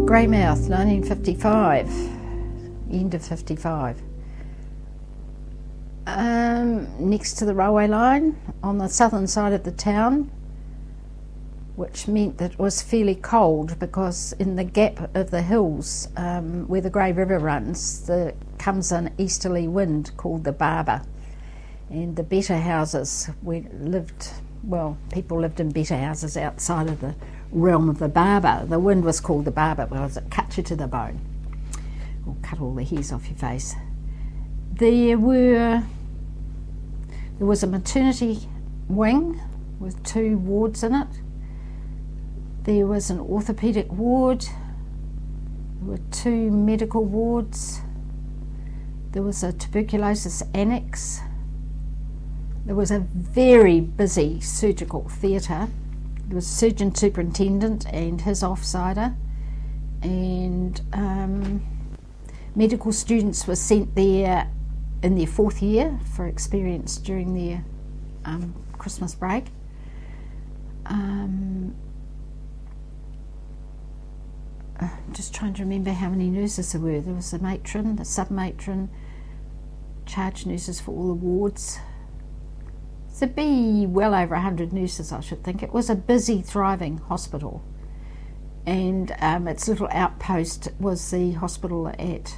Greymouth, 1955, end of 55. Next to the railway line on the southern side of the town, which meant that it was fairly cold because in the gap of the hills where the Grey River runs, there comes an easterly wind called the Barber, and the better houses people lived in better houses outside of the realm of the Barber. The wind was called the Barber because it cut you to the bone, or cut all the hairs off your face. There was a maternity wing with 2 wards in it. There was an orthopaedic ward. There were 2 medical wards. There was a tuberculosis annex. There was a very busy surgical theatre. There was a surgeon superintendent and his offsider, and medical students were sent there in their 4th year for experience during their Christmas break. Just trying to remember how many nurses there were. There was a matron, a sub-matron, charge nurses for all the wards. There'd be well over 100 nurses, I should think. It was a busy, thriving hospital, and its little outpost was the hospital at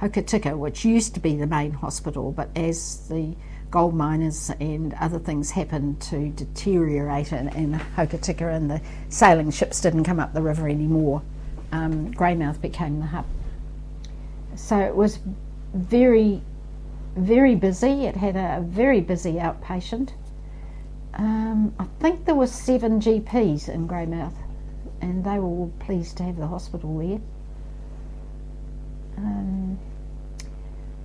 Hokitika, which used to be the main hospital, but as the gold miners and other things happened to deteriorate in Hokitika and the sailing ships didn't come up the river anymore, Greymouth became the hub. So it was very, very busy. It had a very busy outpatient. I think there were 7 GPs in Greymouth, and they were all pleased to have the hospital there.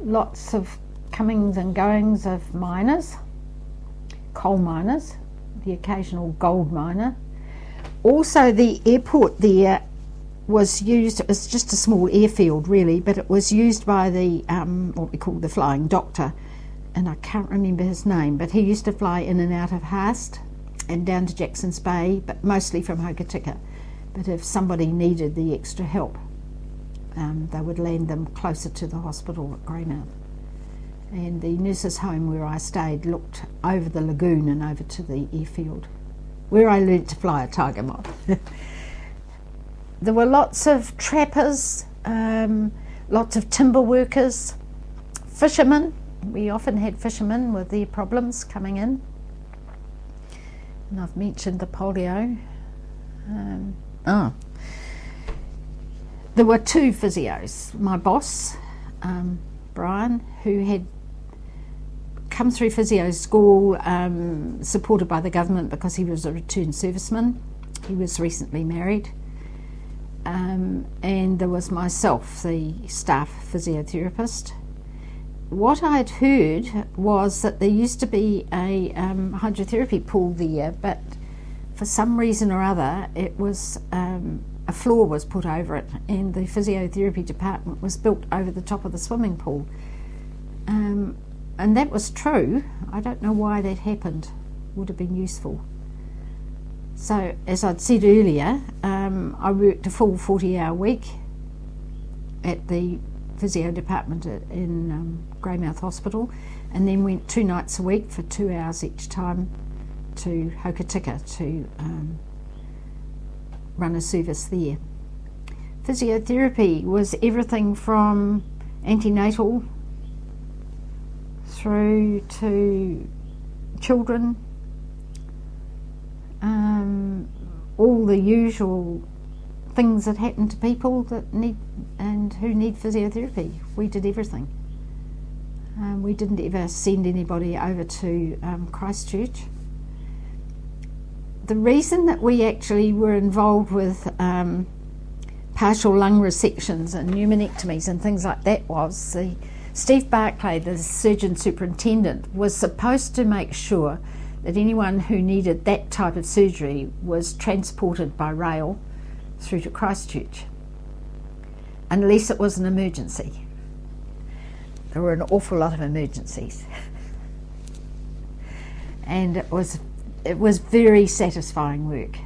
Lots of comings and goings of miners, coal miners, the occasional gold miner. Also, the airport there was used, it was just a small airfield really, but it was used by the what we call the flying doctor, and I can't remember his name, but he used to fly in and out of Haast and down to Jackson's Bay, but mostly from Hokitika. But if somebody needed the extra help, they would land them closer to the hospital at Greymouth. And the nurses' home where I stayed looked over the lagoon and over to the airfield, where I learnt to fly a tiger moth. There were lots of trappers, lots of timber workers, fishermen. We often had fishermen with their problems coming in. And I've mentioned the polio. There were 2 physios. My boss, Brian, who had come through physio school, supported by the government because he was a returned serviceman. He was recently married. And there was myself, the staff physiotherapist. What I'd heard was that there used to be a hydrotherapy pool there, but for some reason or other it was a floor was put over it, and the physiotherapy department was built over the top of the swimming pool. And that was true. I don't know why that happened. Would have been useful. So, as I'd said earlier, I worked a full 40-hour week at the physio department in Greymouth Hospital, and then went 2 nights a week for 2 hours each time to Hokitika to run a service there. Physiotherapy was everything from antenatal through to children, all the usual things that happen to people that need and who need physiotherapy. We did everything. We didn't ever send anybody over to Christchurch. The reason that we actually were involved with partial lung resections and pneumonectomies and things like that was Steve Barclay, the surgeon superintendent, was supposed to make sure that anyone who needed that type of surgery was transported by rail through to Christchurch, unless it was an emergency. There were an awful lot of emergencies. And it was very satisfying work.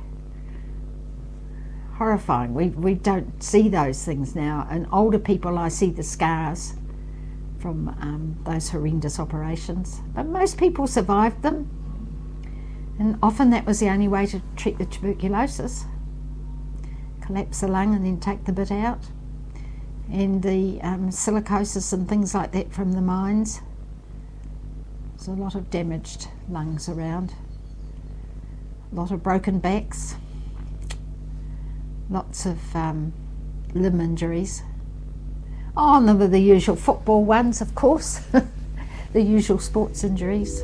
horrifying. We don't see those things now. And older people, I see the scars from those horrendous operations. But most people survived them. And often that was the only way to treat the tuberculosis. Collapse the lung and then take the bit out. And the silicosis and things like that from the mines. There's a lot of damaged lungs around. A lot of broken backs. Lots of limb injuries. Oh, and the usual football ones, of course. The usual sports injuries.